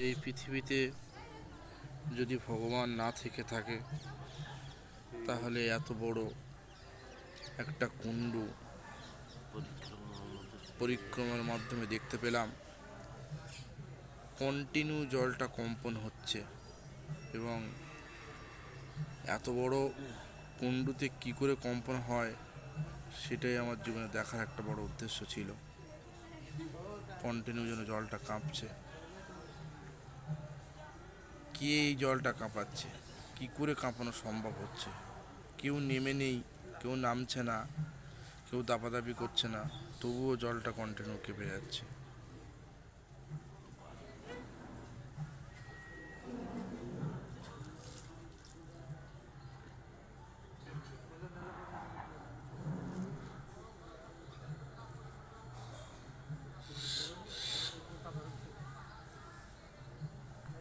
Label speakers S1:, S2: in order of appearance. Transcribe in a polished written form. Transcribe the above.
S1: এই পৃথিবীতে যদি ভগবান না থেকে থাকে তাহলে এত বড় একটা কুণ্ডু পরিক্রমার মাধ্যমে দেখতে পেলাম কন্টিনিউ জলটা কম্পন হচ্ছে এবং এত বড় কুণ্ডুতে কি করে কম্পন হয় সেটাই আমার জীবনে দেখার একটা বড় উদ্দেশ্য ছিল। কন্টিনিউ যেন জলটা কাঁপছে, কে এই জলটা কাঁপাচ্ছে, কি করে কাঁপানো সম্ভব হচ্ছে? কেউ নেমে নেই, কেউ নামছে না, কেউ দাপাদাপি করছে না, তবুও জলটা কন্টিনিউ কেঁপে যাচ্ছে।